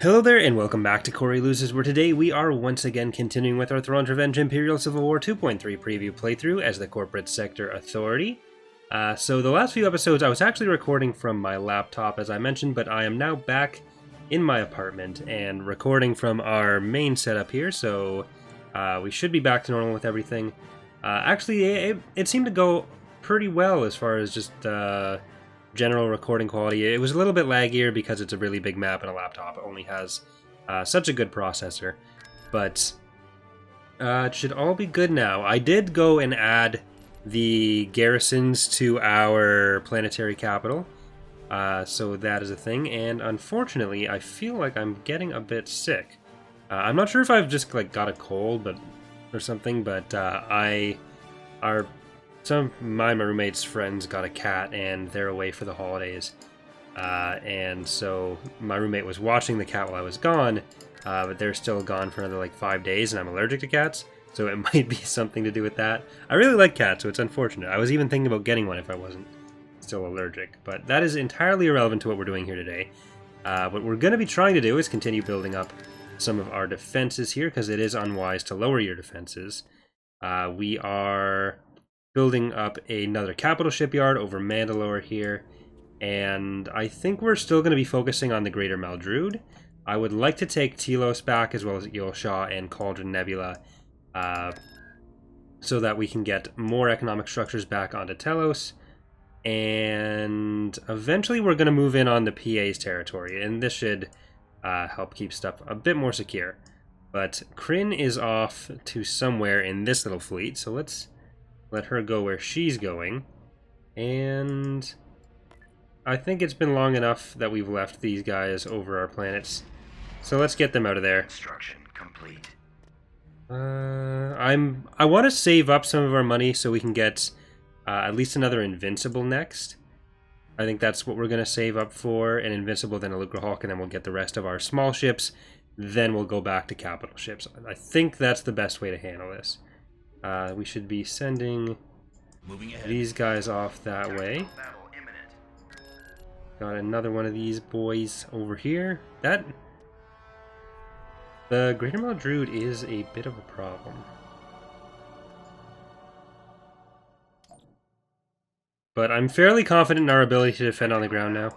Hello there, and welcome back to Corey Loses, where today we are once again continuing with our Thrawn's Revenge Imperial Civil War 2.3 preview playthrough as the Corporate Sector Authority. So the last few episodes I was actually recording from my laptop, as I mentioned, but I am now back in my apartment and recording from our main setup here, so we should be back to normal with everything. Actually, it seemed to go pretty well as far as just general recording quality. It was a little bit laggier because it's a really big map and a laptop. It only has such a good processor, but it should all be good now. I did go and add the garrisons to our planetary capital, so that is a thing, and unfortunately I feel like I'm getting a bit sick. I'm not sure if I've just got a cold or something, but some of my roommate's friends got a cat and they're away for the holidays, and so my roommate was watching the cat while I was gone, but they're still gone for another 5 days, and I'm allergic to cats, so it might be something to do with that. I really like cats, so it's unfortunate. I was even thinking about getting one if I wasn't still allergic, but that is entirely irrelevant to what we're doing here today. What we're going to be trying to do is continue building up some of our defenses here, because it is unwise to lower your defenses. We are building up another capital shipyard over Mandalore here, and I think we're still going to be focusing on the Greater Maldrude. I would like to take Telos back, as well as Yulshaw and Cauldron Nebula, so that we can get more economic structures back onto Telos, and eventually we're going to move in on the PA's territory, and this should help keep stuff a bit more secure. But Kryn is off to somewhere in this little fleet, so let's let her go where she's going. And I think it's been long enough that we've left these guys over our planets, so let's get them out of there. Construction complete. I want to save up some of our money so we can get at least another Invincible next. I think that's what we're going to save up for, an Invincible, then a Lucrehawk, and then we'll get the rest of our small ships. Then we'll go back to capital ships. I think that's the best way to handle this. We should be sending these guys off that way. Got another one of these boys over here. The Greater Maldrude is a bit of a problem. But I'm fairly confident in our ability to defend on the ground now.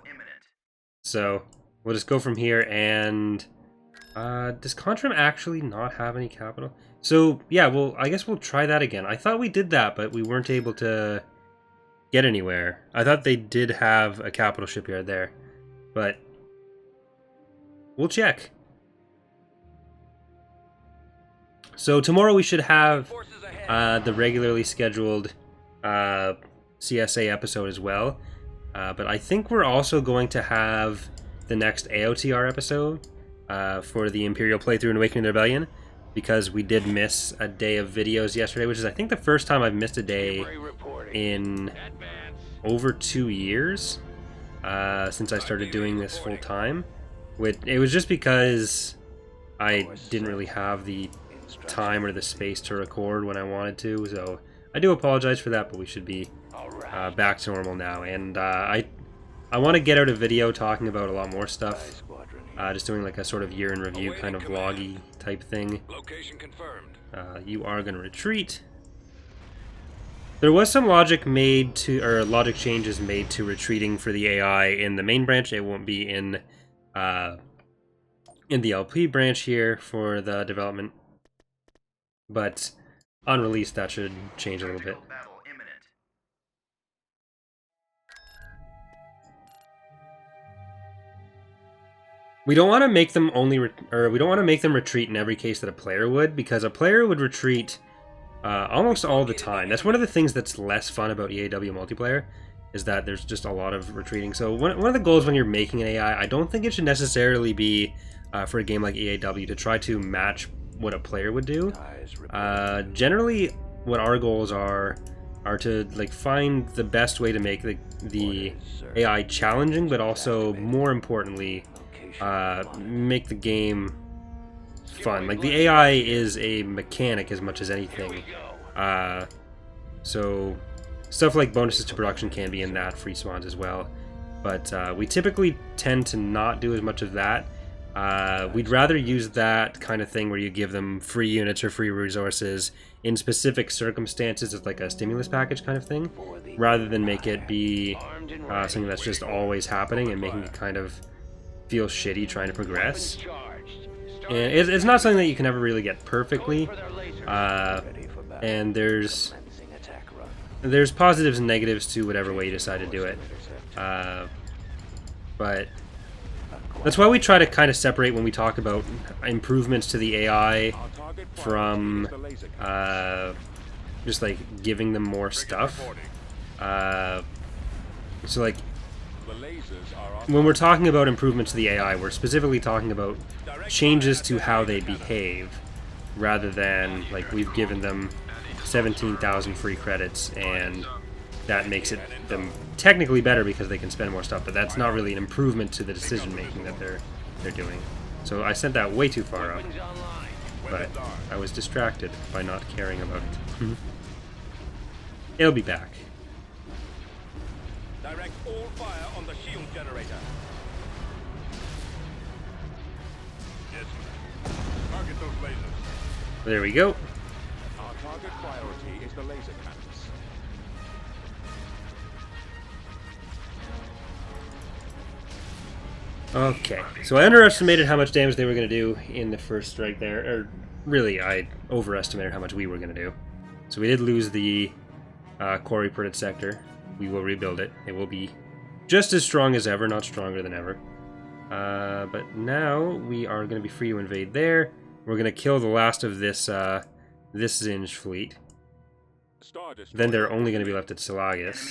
So we'll just go from here. And does Contrim actually not have any capital? So yeah, well, I guess we'll try that again. I thought we did that, but we weren't able to get anywhere. I thought they did have a capital shipyard there, but we'll check. So tomorrow we should have the regularly scheduled CSA episode as well, but I think we're also going to have the next AOTR episode for the Imperial playthrough in Awakening the Rebellion, because we did miss a day of videos yesterday, which is I think the first time I've missed a day in over 2 years since I started doing this full time. It was just because I didn't really have the time or the space to record when I wanted to, so I do apologize for that, but we should be back to normal now. And I want to get out a video talking about a lot more stuff, just doing a sort of year in review kind of vloggy type thing. Location confirmed. You are going to retreat. There was some logic changes made to retreating for the AI in the main branch. It won't be in the LP branch here for the development, but on release that should change a little bit. We don't want to make them we don't want to make them retreat in every case that a player would, because a player would retreat almost all the time. That's one of the things that's less fun about EAW multiplayer, is that there's just a lot of retreating. So one of the goals when you're making an AI, I don't think it should necessarily be for a game like EAW to try to match what a player would do. Generally, what our goals are to find the best way to make the AI challenging, but also more importantly, make the game fun. The AI is a mechanic as much as anything. So stuff like bonuses to production can be in that, free spawns as well. But we typically tend to not do as much of that. We'd rather use that kind of thing where you give them free units or free resources in specific circumstances as like a stimulus package kind of thing, rather than make it be something that's just always happening and making it kind of feel shitty trying to progress. And it's not something that you can ever really get perfectly, and there's positives and negatives to whatever way you decide to do it. But that's why we try to kind of separate when we talk about improvements to the AI from just like giving them more stuff. So like when we're talking about improvements to the AI, we're specifically talking about changes to how they behave, rather than like we've given them 17,000 free credits and that makes it them technically better because they can spend more stuff, but that's not really an improvement to the decision making that they're doing. So I sent that way too far up, but I was distracted by not caring about it. It'll be back. Direct all fire on the shield generator. Yes, sir. Target those lasers. There we go. Our target priority is the laser cannons. Okay, so I underestimated how much damage they were going to do in the first strike there, or really, I overestimated how much we were going to do. So we did lose the quarry ported sector. We will rebuild it. It will be just as strong as ever, not stronger than ever. But now we are going to be free to invade there. We're going to kill the last of this this Zinj fleet. Then they're only going to be left at Salagas.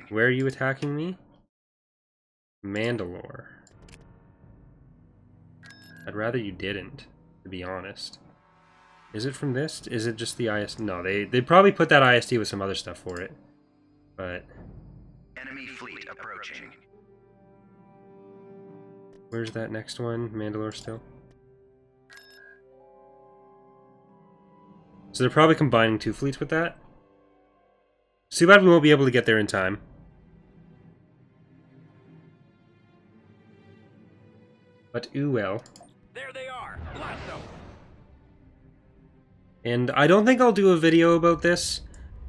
Where are you attacking me? Mandalore. I'd rather you didn't, to be honest. Is it from this? Is it just the IST? No, they probably put that IST with some other stuff for it. But Enemy fleet approaching. Where's that next one? Mandalore still? So they're probably combining two fleets with that. Too bad we won't be able to get there in time. But ooh well. There they are. Blast them. And I don't think I'll do a video about this.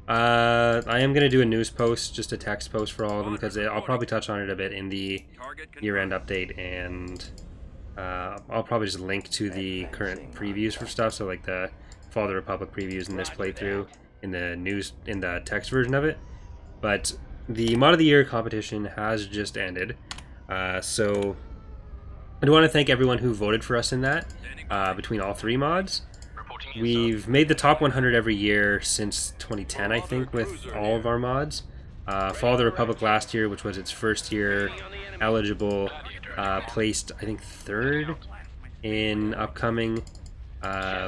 I am going to do a news post, just a text post for all of them, because I'll probably touch on it a bit in the year-end update, and I'll probably just link to the current previews for stuff, so like the Fall of the Republic previews in this playthrough, in the news, in the text version of it. But the Mod of the Year competition has just ended, so I do want to thank everyone who voted for us in that, between all three mods. We've made the top 100 every year since 2010, I think, with all of our mods. Fall of the Republic last year, which was its first year eligible, placed, I think, 3rd in upcoming,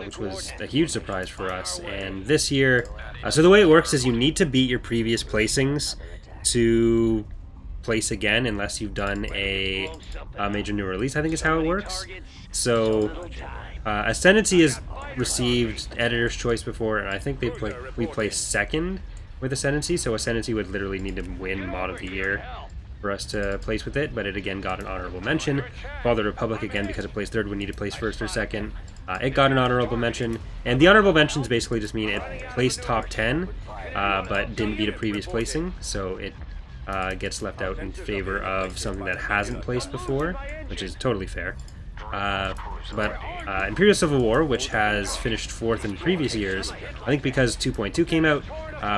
which was a huge surprise for us. And this year, so the way it works is you need to beat your previous placings to place again, unless you've done a major new release, I think is how it works. So Ascendancy has received Editor's Choice before, and I think we placed 2nd with Ascendancy, so Ascendancy would literally need to win Mod of the Year for us to place with it, but it again got an honorable mention. Fall of the Republic, again, because it placed 3rd, would need to place 1st or 2nd. It got an honorable mention, and the honorable mentions basically just mean it placed top 10, but didn't beat a previous placing, so it gets left out in favor of something that hasn't placed before, which is totally fair. But Imperial Civil War, which has finished 4th in previous years, I think because 2.2 came out,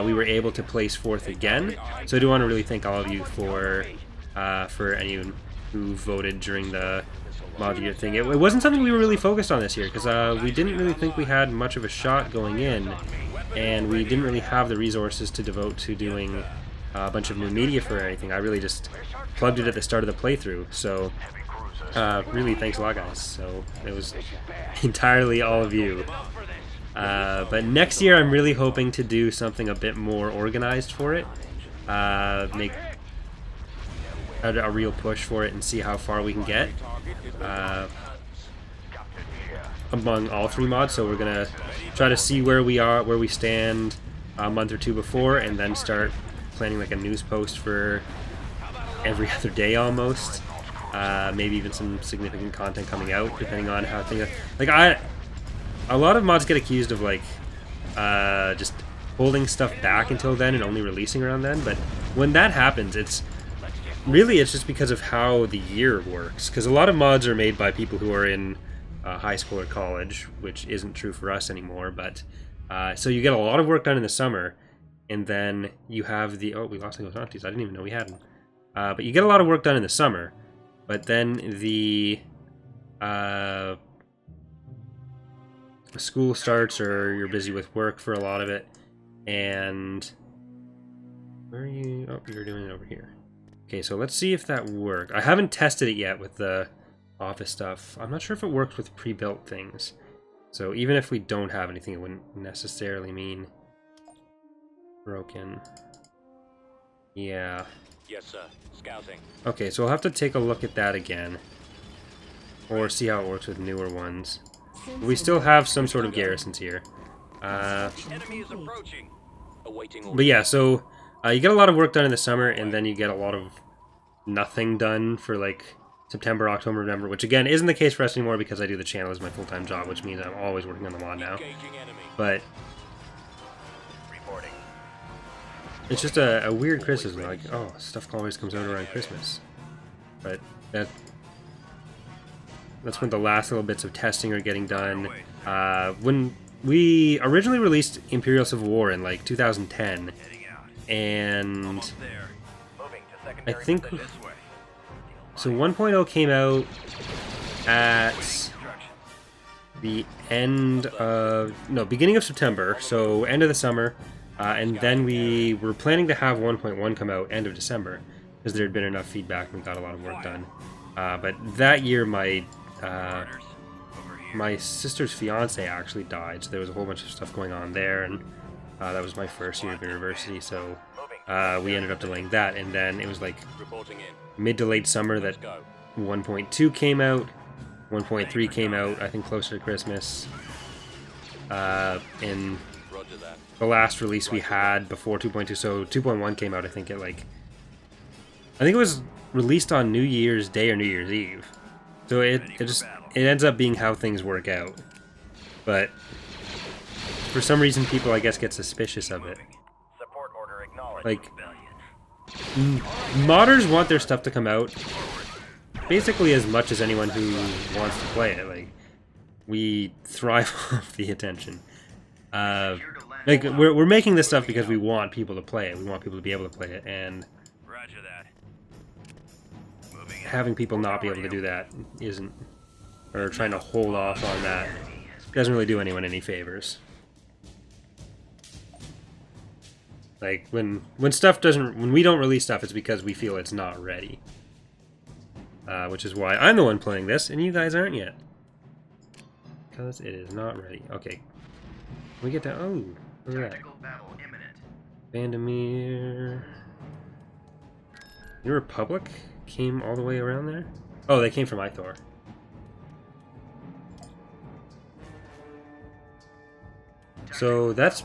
we were able to place 4th again. So I do want to really thank all of you for anyone who voted during the Mod of the Year thing. It wasn't something we were really focused on this year, because we didn't really think we had much of a shot going in, and we didn't really have the resources to devote to doing a bunch of new media for anything. I really just plugged it at the start of the playthrough, so really thanks a lot, guys. So it was entirely all of you. But next year I'm really hoping to do something a bit more organized for it, make a real push for it and see how far we can get among all 3 mods. So we're gonna try to see where we are, where we stand a month or 2 before, and then start planning like a news post for every other day almost. Maybe even some significant content coming out, depending on how things. Like a lot of mods get accused of like just holding stuff back until then and only releasing around then. But when that happens, it's just because of how the year works. Because a lot of mods are made by people who are in high school or college, which isn't true for us anymore. But so you get a lot of work done in the summer, and then you have the we lost the Ghosantes. I didn't even know we had them. But you get a lot of work done in the summer, but then the school starts, or you're busy with work for a lot of it. And where are you? Oh, you're doing it over here. Okay, so let's see if that worked. I haven't tested it yet with the office stuff. I'm not sure if it works with pre-built things. So even if we don't have anything, it wouldn't necessarily mean broken. Yeah. Yes, sir. Scouting. Okay, so I'll have to take a look at that again. Or see how it works with newer ones. We still have some sort of garrisons here. The enemy is approaching. Awaiting orders. But yeah, so you get a lot of work done in the summer, and then you get a lot of nothing done for like September, October, November, which again isn't the case for us anymore because I do the channel as my full-time job, which means I'm always working on the mod now. Engaging enemy. But Reporting. it's just a weird criticism, like, oh, stuff always comes out around Christmas. But that's when the last little bits of testing are getting done. When we originally released Imperial Civil War in like 2010, Heading out. and Almost there. Moving to I secondary think position. This way. so 1.0 came out at Instructions. the beginning of September, so end of the summer, and then we were planning to have 1.1 come out end of December because there had been enough feedback and we got a lot of work done. But that year, my Orders. Over here. my sister's fiance actually died, so there was a whole bunch of stuff going on there, and that was my first year of university, so we ended up delaying that, and then it was like Reporting in. mid to late summer that Go. 1.2 came out, 1.3 came out, I think closer to Christmas, and Roger that. the last release we had before 2.2, so 2.1 came out, I think it was released on New Year's Day or New Year's Eve. So it ends up being how things work out. But for some reason people I guess get suspicious of it. Support order acknowledged. Like Rebellion. modders want their stuff to come out basically as much as anyone who wants to play it. Like we thrive off the attention. Like we're making this stuff because we want people to play it. We want people to be able to play it, and Roger that. Moving in. having people not be able to do that isn't, or trying to hold off on that, doesn't really do anyone any favors. Like when we don't release stuff, it's because we feel it's not ready. Which is why I'm the one playing this and you guys aren't yet. Because it is not ready. Okay. We get down. Oh, look at that. Tactical battle imminent. Vandermeer. New Republic came all the way around there? Oh, they came from Ithor. So that's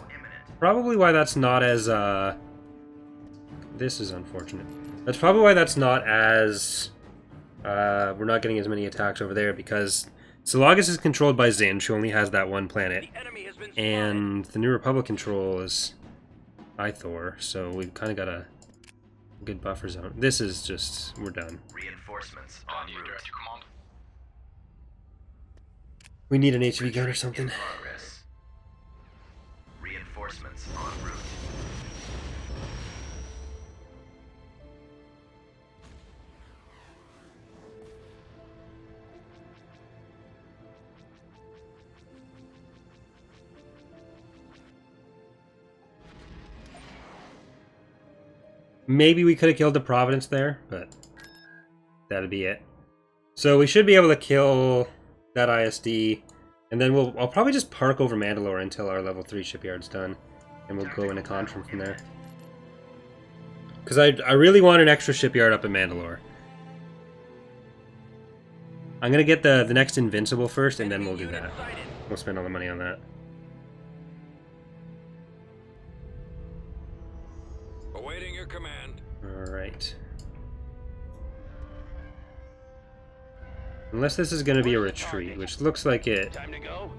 probably why that's not as, this is unfortunate. That's probably why that's not as, we're not getting as many attacks over there, because Selagus is controlled by Zinj, who only has that one planet, The enemy has been spotted. and the New Republic control is Ithor, so we've kind of got a good buffer zone. This is just, we're done. Reinforcements on route. Command. We need an HV gun or something. Progress. Reinforcements en route. Maybe we could have killed the Providence there, but that'd be it. So we should be able to kill that ISD, and then I'll probably just park over Mandalore until our level 3 shipyard's done, and we'll go into Contrum from there. Because I really want an extra shipyard up in Mandalore. I'm going to get the next Invincible first, and then we'll do that. We'll spend all the money on that. Awaiting your command. Alright. Unless this is going to be a retreat, which looks like it Time to go.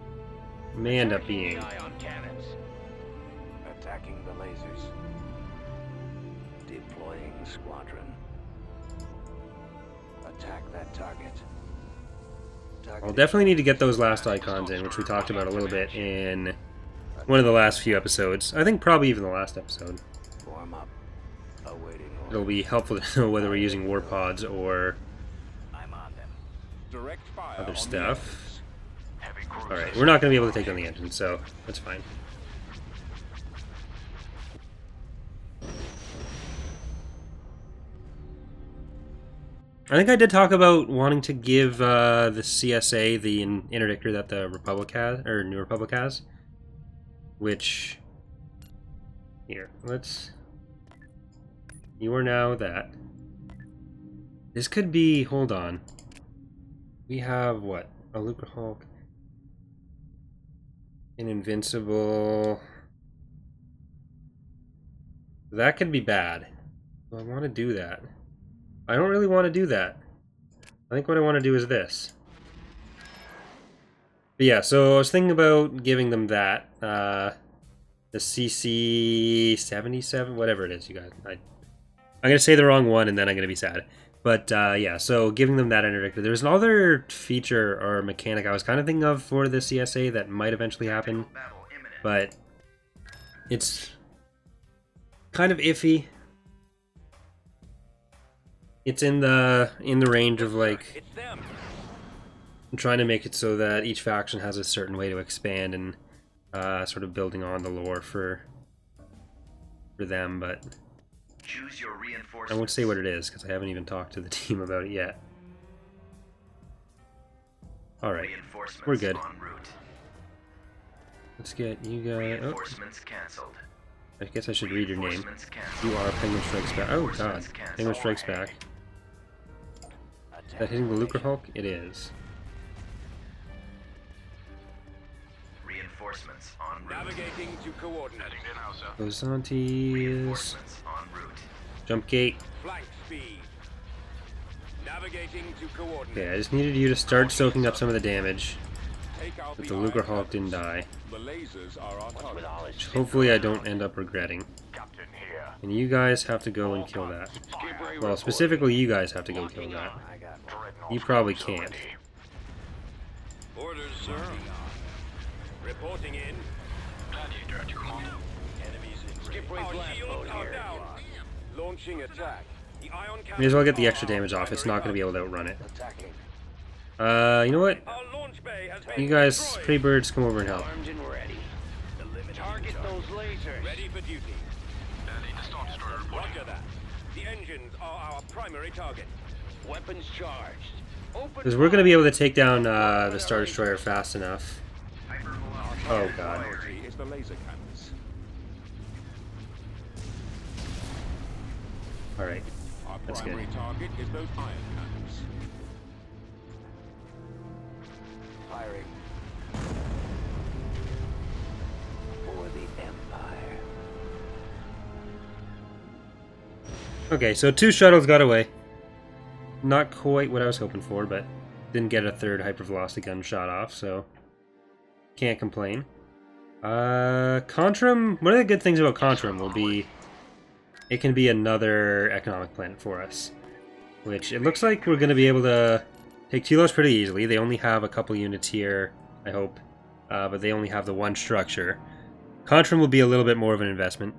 may end up being. Ion cannons. Attacking the lasers. Deploying squadron. Attack that target. I'll definitely need to get those last icons in, which we talked about a little bit in one of the last few episodes. I think probably even the last episode. Warm up. Awaiting It'll orders. be helpful to know whether we're using war pods or I'm on them. Direct fire other on the stuff. Heavy cruisers. Alright, we're not going to be able to take on the engine, so that's fine. I think I did talk about wanting to give the CSA the interdictor that the Republic has, or New Republic has. Which, here, let's, you are now that. This could be, hold on. We have, what, a Lucre Hulk, an Invincible. That could be bad. Do I want to do that? I don't really want to do that. I think what I want to do is this. But yeah, so I was thinking about giving them that. The CC-77, whatever it is, you guys. I'm going to say the wrong one and then I'm going to be sad. But yeah, so giving them that interdictor. There's another feature or mechanic I was kind of thinking of for the CSA that might eventually happen. Battle imminent. But it's kind of iffy. It's in the range of like It's them. I'm trying to make it so that each faction has a certain way to expand and sort of building on the lore for them, but Choose your reinforcements. I won't say what it is because I haven't even talked to the team about it yet. Alright, Reinforcements we're good. En route. Let's get you guys. Oh, Reinforcements cancelled. I guess I should read your name. Reinforcements cancelled. You are Penguin Strikes Back. Oh god. Reinforcements canceled. Penguin Strikes Back. Is that hitting the Lucre Hulk? It is. Reinforcements en route. Navigating to coordinates. Hosantes. Reinforcements en route. Jump gate. Flank speed. Navigating to coordinates. Okay, I just needed you to start soaking up some of the damage. Take out But the Lucre Hulk didn't die. The lasers are on target. Which hopefully I don't end up regretting. Captain here. And you guys have to go and kill that. Well, specifically you guys have to go kill that. I got You probably can't. Orders, sir. Reporting in. Enemies in range. Our shields are down. Launching attack. The ion May as well get the cannons extra are damage off. It's not going to be able to outrun it. attacking. You know what? Our launch bay has been You guys, destroyed. pretty birds, come over and help. Armed and ready. Target those lasers. Ready for duty. Roger that. The engines are our primary target. Weapons charged. Open Because we're going to be able to take down the Star Destroyer fast enough. Hypervelocity. Oh god. Priority is the laser cannons. Alright. Our That's good. primary target is those ion cannons. Firing. For the Empire. Okay, so 2 shuttles got away. Not quite what I was hoping for, but didn't get a 3rd hypervelocity gun shot off, so can't complain. Contrum, one of the good things about Contrum will be it can be another economic planet for us. Which it looks like we're going to be able to take Telos pretty easily. They only have a couple units here, I hope, but they only have the 1 structure. Contrum will be a little bit more of an investment.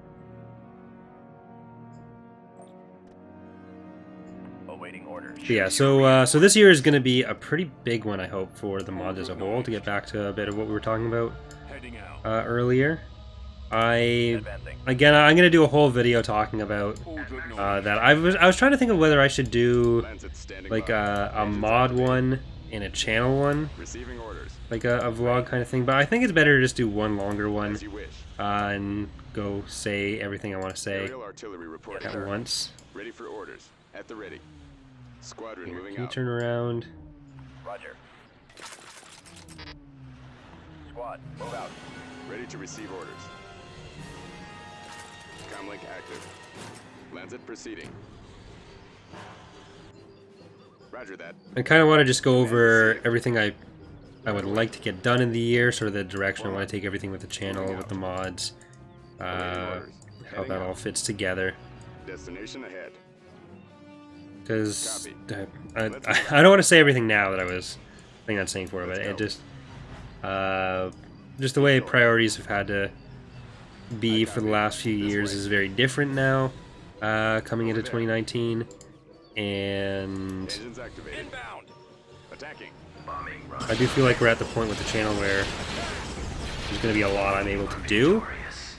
Awaiting orders. But yeah, so this year is going to be a pretty big one, I hope, for the mod as a whole, to get back to a bit of what we were talking about Heading out. earlier. Advancing. Again, I'm going to do a whole video talking about that. I was trying to think of whether I should do like a mod one and a channel one, Receiving orders. like a vlog kind of thing, but I think it's better to just do one longer one As you wish. and go say everything I want to say Aerial artillery reporting. at once. Ready for orders. At the ready. Squadron Here, moving can you out. turn around? Roger. Squad, move out. Ready to receive orders. Comlink active. Lancet proceeding. Roger that. I kind of want to just go over everything I would like to get done in the year, sort of the direction I want to take everything with the channel, with the mods, how that all fits together. Destination ahead. Because I don't want to say everything now that I was thinking on saying for, but it just the way priorities have had to be for the last few years is very different now, coming into 2019, and Engines activated. Inbound. Attacking. I do feel like we're at the point with the channel where there's going to be a lot I'm able to do,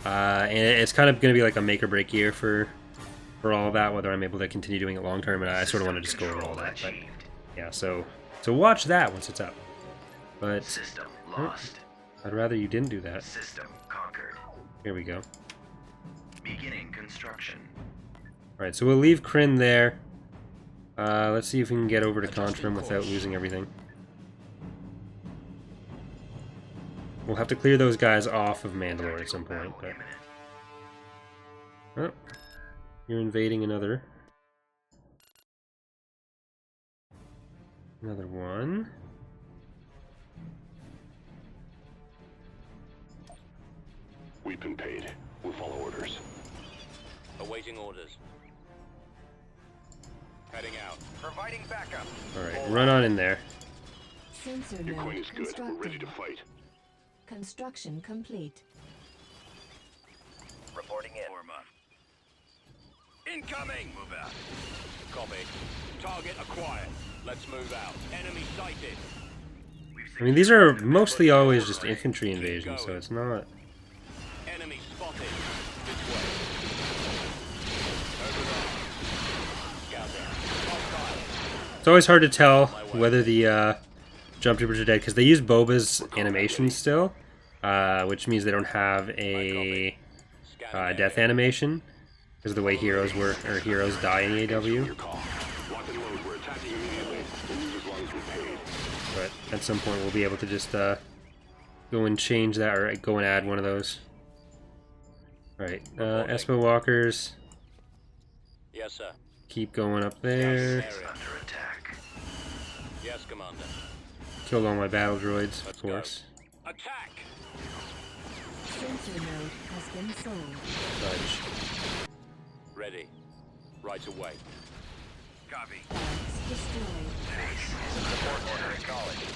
and it's kind of going to be like a make or break year for all of that, whether I'm able to continue doing it long term, and I sort of want to just go over all that. But yeah, so watch that once it's up. But I'd rather you didn't do that. System conquered. Here we go. Beginning construction. Alright, so we'll leave Kryn there. Let's see if we can get over to Contrim without losing everything. We'll have to clear those guys off of Mandalore at some point, but... Oh, you're invading another one. We've been paid. We'll follow orders. Awaiting orders. Heading out. Providing backup. Alright, run on in there. Sensor Your coin node is good. We're ready to constructed. fight. Construction complete. Reporting in. Form up. Incoming! Move out. Copy. Target acquired. Let's move out. Enemy sighted. I mean, these are mostly always just infantry invasions, so it's not... Enemy spotted. This way. Over there. Scouting. Hostile. It's always hard to tell whether the jump troopers are dead, because they use Boba's animation still, which means they don't have a death animation, because of the way heroes work, or heroes die in AW. Your call. Lock and load. We're attacking immediately. We'll move as long as we're paid. But at some point we'll be able to just go and change that, or go and add one of those. Alright, Espo Walkers, Yes, sir. keep going up there. Under attack. Yes, Commander. Killed all my battle droids, of Let's go. course. Attack! Sensor node has been sold. Fudge. Ready. Right away. Copy. Barracks destroyed. Support order acknowledged.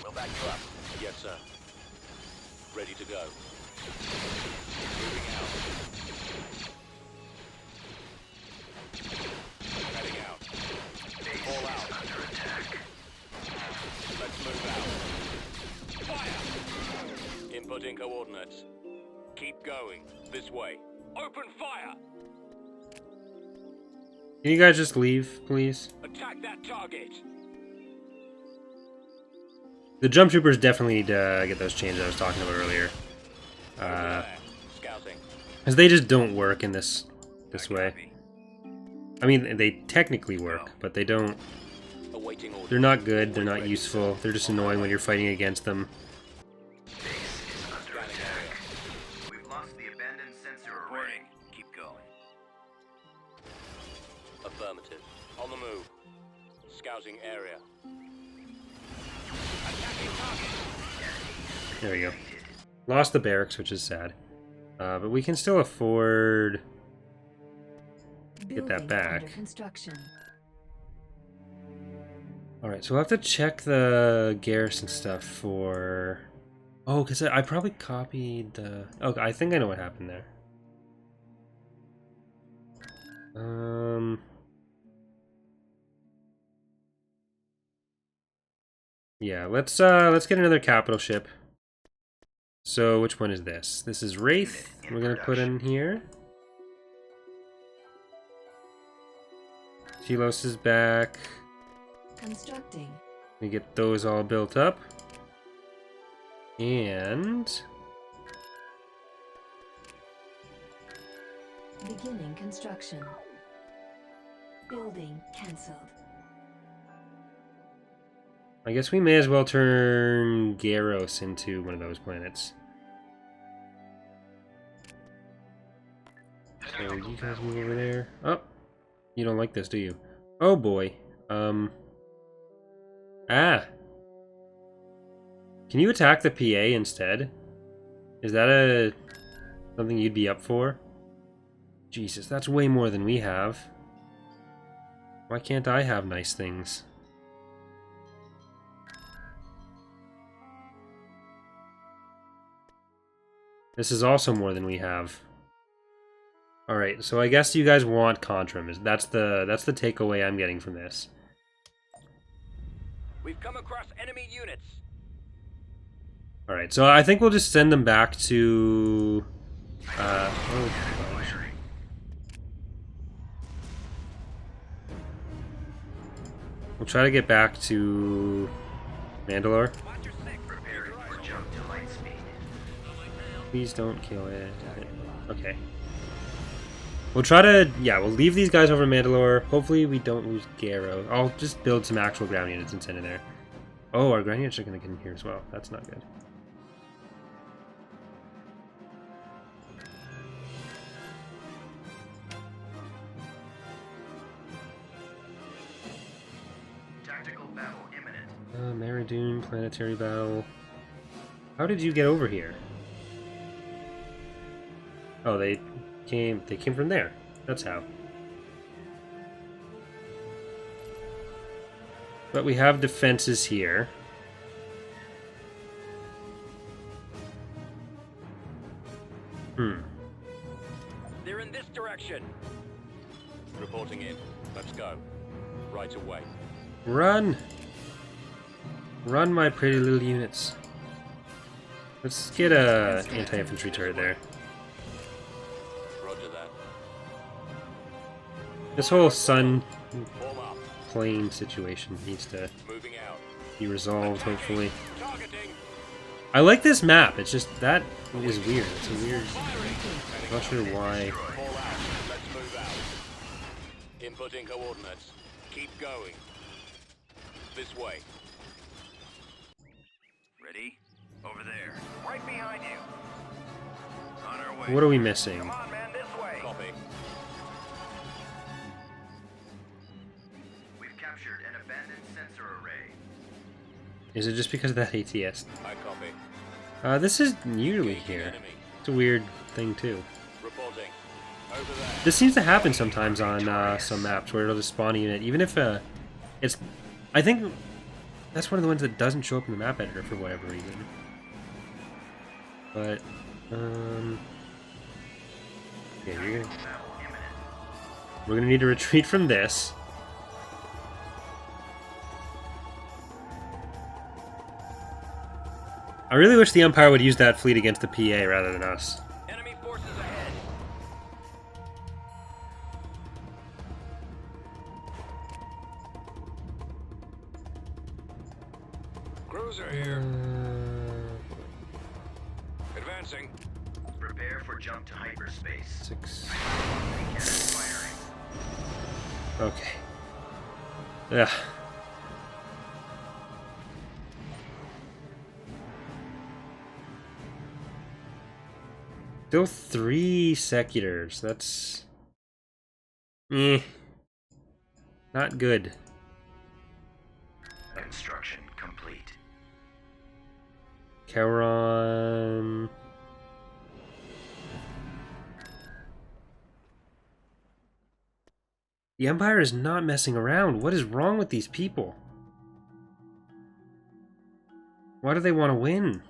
We'll back you up. Yes, sir. Ready to go. Moving out. Heading out. All out. Under attack. Let's move out. Fire! Inputting coordinates. Keep going. This way. Open fire! Can you guys just leave, please? Attack that target! The jump troopers definitely need to get those changes I was talking about earlier. Over there. Scouting. Because they just don't work in this way. Copy. I mean, they technically work, but they don't... Awaiting orders. They're not good, they're not useful, they're just annoying when you're fighting against them. Base is under attack. We've lost the abandoned sensor array. Reporting. Keep going. Affirmative. On the move. Scouting area. Attacking target. There we go. Lost the barracks, which is sad. But we can still afford... Get that Building back. Under construction. Alright, so we'll have to check the garrison stuff for... Oh, because I probably copied the... Okay, I think I know what happened there. Yeah, let's get another capital ship. So, which one is this? This is Wraith. We're gonna put in here. Telos is back. Constructing. We get those all built up. And... Beginning construction. Building cancelled. I guess we may as well turn Garros into one of those planets. So you guys move over there. Oh, You don't like this, do you? Oh boy. Ah. Can you attack the PA instead? Is that something you'd be up for? Jesus, that's way more than we have. Why can't I have nice things? This is also more than we have. Alright, so I guess you guys want Contram. That's the takeaway I'm getting from this. We've come across enemy units. Alright, so I think we'll just send them back to... oh, gosh. We'll try to get back to Mandalore. Prepare for jump to light speed. Please don't kill it. Okay. We'll try to... Yeah, we'll leave these guys over Mandalore. Hopefully we don't lose Garrow. I'll just build some actual ground units and send it there. Oh, our ground units are going to get in here as well. That's not good. Tactical battle imminent. Meridoon, Planetary battle. How did you get over here? Oh, they came from there. That's how. But we have defenses here. They're in this direction. Reporting in. Let's go. Right away. Run! Run, my pretty little units. Let's get a anti-infantry turret there. Roger that. This whole sun Form up. plane situation needs to Moving out. be resolved, hopefully. Targeting. I like this map, it's just, that is weird. It's a weird... Not sure why. Fall out. Let's move out. Inputting coordinates. Keep going. This way. Ready? Over there. Right behind you. On our way. What are we missing? Come on, man, this way. Copy. We've captured an abandoned sensor array. Is it just because of that ATS? I copy. This is nearly Engaging here. enemy. It's a weird thing, too. Reporting. Over there. This seems to happen sometimes on some maps where it'll just spawn a unit, even if it's... I think that's one of the ones that doesn't show up in the map editor for whatever reason. But, yeah, we're gonna need to retreat from this. I really wish the Empire would use that fleet against the PA rather than us. Enemy forces ahead. Cruiser here. Advancing. Prepare for jump to hyperspace. 6. Cannon firing. Okay. Yeah. Still 3 secutors. That's... not good. Construction complete. Kauron... The Empire is not messing around. What is wrong with these people? Why do they want to win?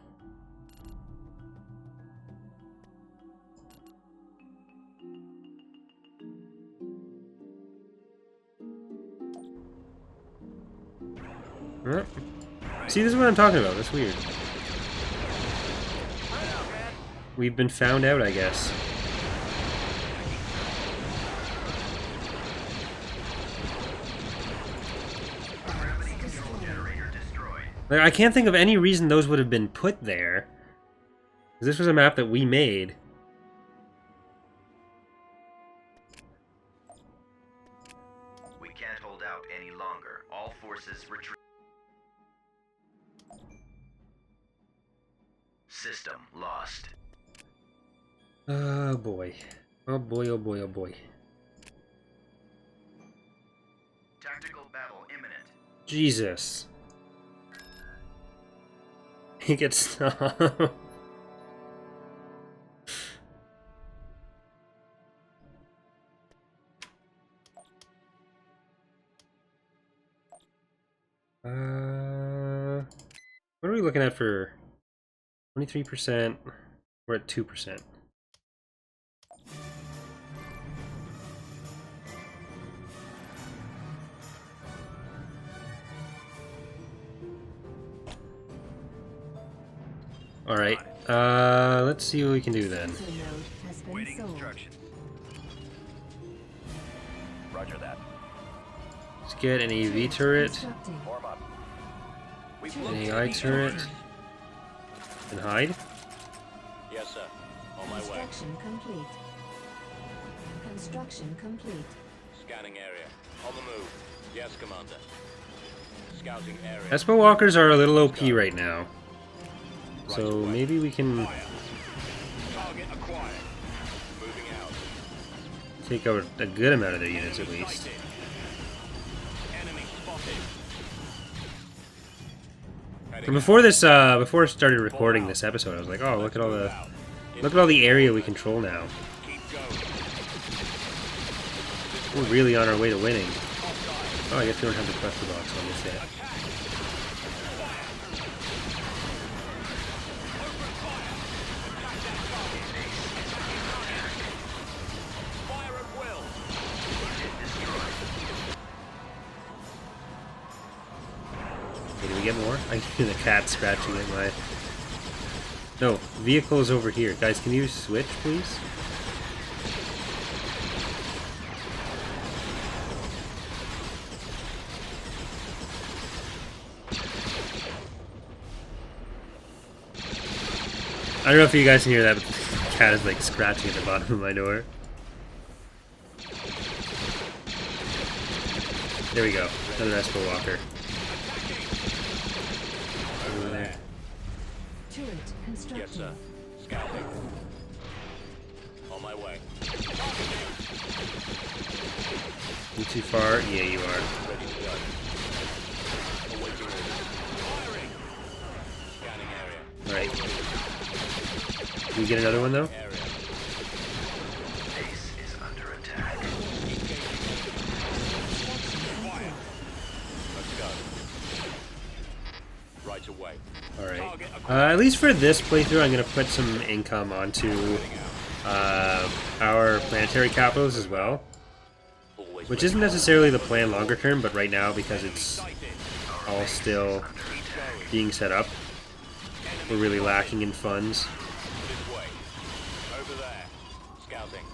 Huh? See, this is what I'm talking about. That's weird. We've been found out, I guess. Gravity control generator destroyed. Like, I can't think of any reason those would have been put there. This was a map that we made. We can't hold out any longer. All forces retreat. System lost. Oh boy. Oh boy, oh boy, oh boy. Jesus. He gets stopped. What are we looking at for 23%? We're at 2%. All right. Let's see what we can do then. Sensor node has been Waiting sold. instructions. Roger that. Let's get an AV turret, Constructing. Warm up. We've an looked AI at the turret, orders. and hide. Yes, sir. On my way. Construction complete. Construction complete. Scanning area. On the move. Yes, Commander. Scouting area. Espo walkers are a little OP right now, so maybe we can Fire. Target acquired. Moving out. take out a good amount of their units at least. Sighted. Enemy spotted. Heading Before this, before I started recording this episode, I was like, "Oh, look at all the area we control now. Keep going. We're really on our way to winning." Oh, I guess we don't have the cluster box on this yet. Fire at will. Okay, do we get more? I can hear the cat scratching at my... No, vehicle is over here. Guys, can you switch, please? I don't know if you guys can hear that, but the cat is like scratching at the bottom of my door. There we go. Another Espo walker. Over there. Turret constructing. Yes, sir. Scouting. On my way. You too far? Yeah, you are. Ready to go. Awaiting orders. Firing. Scanning area. Alright. Can we get another one though? Area. Base is under attack. Fire. Let's go. Right away. Alright. Target acquired. At least for this playthrough, I'm going to put some income onto our planetary capitals as well. Always Which ready. isn't necessarily the plan longer term, but right now, because it's Sighted. all still Keep going. being set up, we're really lacking in funds. This way. Over there. Scouting.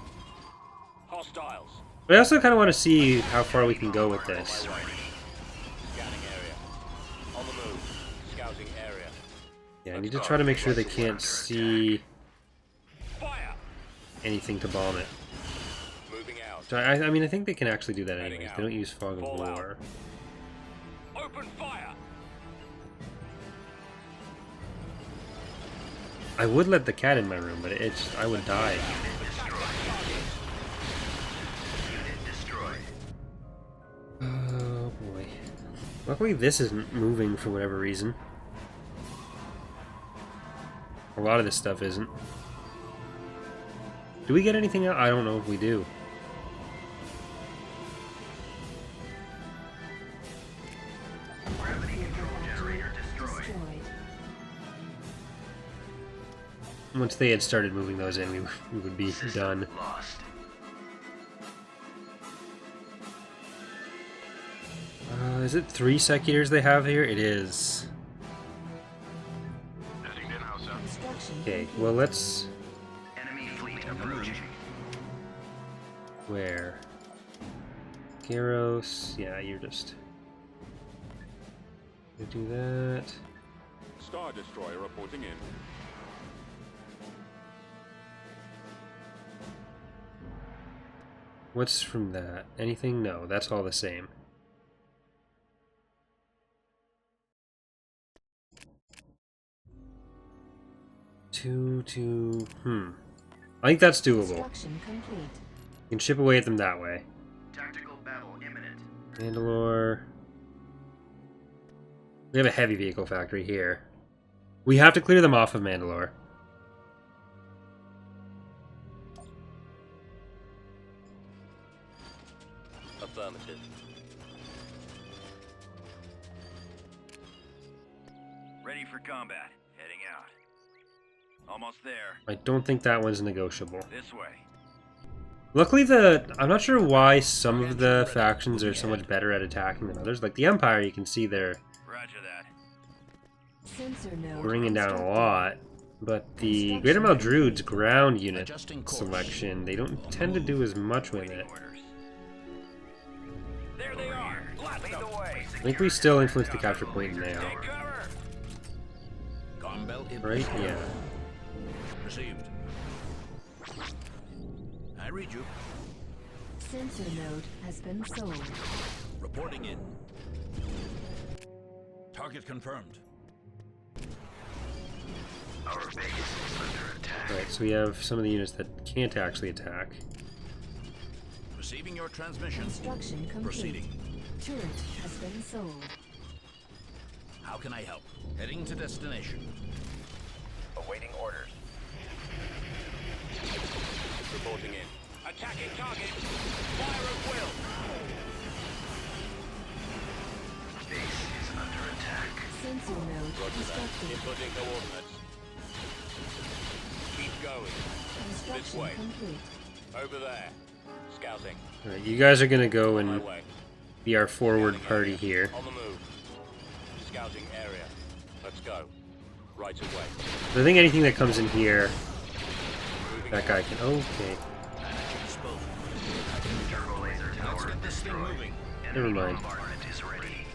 Hostiles. But I also kind of want to see how far we can go with this. Scanning area. On the move. Scouting area. Yeah, I need to try to make sure they can't see Fire. anything to bomb it. Moving out. So I mean, I think they can actually do that anyways. They don't use fog of Fall out. war. Open fire. I would let the cat in my room, but it's I would die. Unit destroyed. Oh boy. Luckily this isn't moving for whatever reason. A lot of this stuff isn't. Do we get anything out? I don't know if we do. Gravity control generator destroyed. Once they had started moving those in, we would be done. Lost. Is it 3 seculators they have here? It is. Construction Okay, well let's... Enemy fleet approaching. Where? Gyros. Yeah, you're just... do that. Star Destroyer reporting in. What's from that? Anything? No, that's all the same. Two. I think that's doable. construction complete. You can chip away at them that way. Tactical battle imminent. Mandalore. We have a heavy vehicle factory here. We have to clear them off of Mandalore. Affirmative. Ready for combat. Heading out. Almost there. I don't think that one's negotiable. This way. Luckily, I'm not sure why some of the factions are so much better at attacking than others. Like the Empire, you can see they're Roger that. Sensor node bringing down a constructed. lot. But the Greater Maldrude's ground unit selection, they don't tend to do as much with it. Orders. There they are. Lead the way. I think we still influence the capture point now. Take cover. Right? Yeah. Received. I read you. Sensor node has been sold. Reporting in. Target confirmed. Our base is under attack. Alright, so we have some of the units that can't actually attack. Receiving your transmission. Construction complete. Proceeding. Turret has been sold. How can I help? Heading to destination. Awaiting orders. Reporting in. Attacking target. Fire at will. Base is under attack. Sensor node Roger that. constructed. Inputting coordinates. Keep going. Construction way. complete. Over there. Scouting. Alright, you guys are gonna go On my and way. be our forward Scouting party area. here. On the move. Scouting area. Let's go. Right away. I think anything that comes in here, that guy can. Okay, Disposal. Turbo laser Let's tower get this thing destroyed. moving. never mind. Bombardment is ready.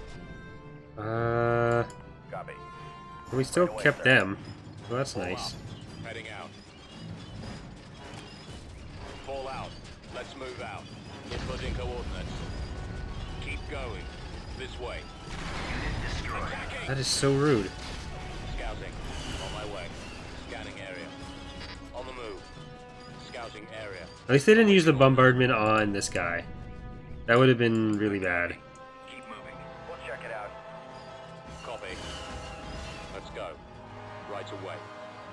Copy. We still kept them. Well, that's nice. Heading out. Fall out. Let's move out. Inputting coordinates. Keep going. This way. Unit destroyed. Attacking! That is so rude. Scouting. On my way. Scanning area. On the move. Scouting area. At least they didn't use the bombardment on this guy. That would have been really bad. Keep moving. We'll check it out. Copy. Let's go. Right away.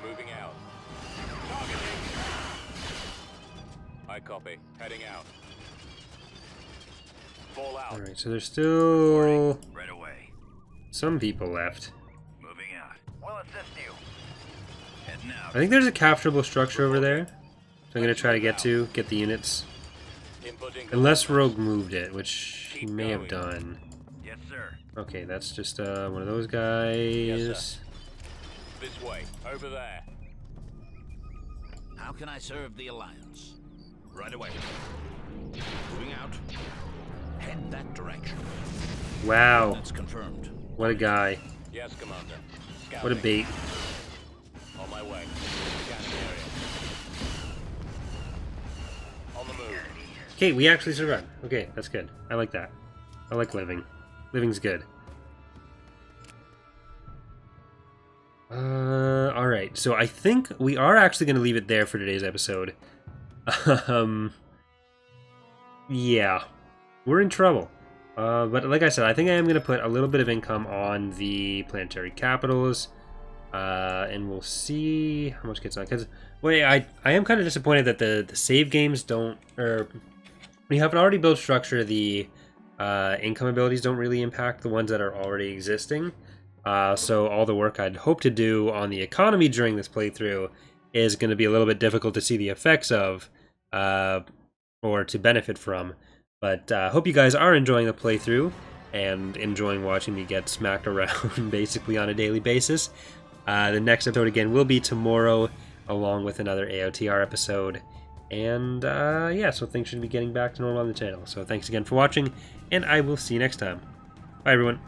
Moving out. Targeting! I copy. Heading out. Fall out. Alright, so there's still Right away. some people left. Moving out. We'll assist you. Heading I out. think there's a capturable structure over there. So I'm gonna try to get the units. Inputting Unless coordinates. Rogue moved it, which he may have done. Yes, sir. Okay, that's just one of those guys. sir. This way. Over there. How can I serve the Alliance? Right away. Moving out. Head that direction. Wow, That's confirmed. what a guy. Yes, Commander. Scouting. What a bait. On my way. Scanning area. On the move. Okay, we actually survived. Okay, that's good. I like that. I like living. Living's good. Alright, so I think we are actually going to leave it there for today's episode. Yeah. We're in trouble. But like I said, I think I am going to put a little bit of income on the planetary capitals. And we'll see how much gets on. Because, wait, I am kind of disappointed that the save games don't... Or, when you have an already built structure, the income abilities don't really impact the ones that are already existing. So all the work I'd hope to do on the economy during this playthrough is going to be a little bit difficult to see the effects of, or to benefit from. But I hope you guys are enjoying the playthrough and enjoying watching me get smacked around basically on a daily basis. The next episode, again, will be tomorrow, along with another AOTR episode. And yeah, so things should be getting back to normal on the channel. So thanks again for watching, and I will see you next time. Bye, everyone.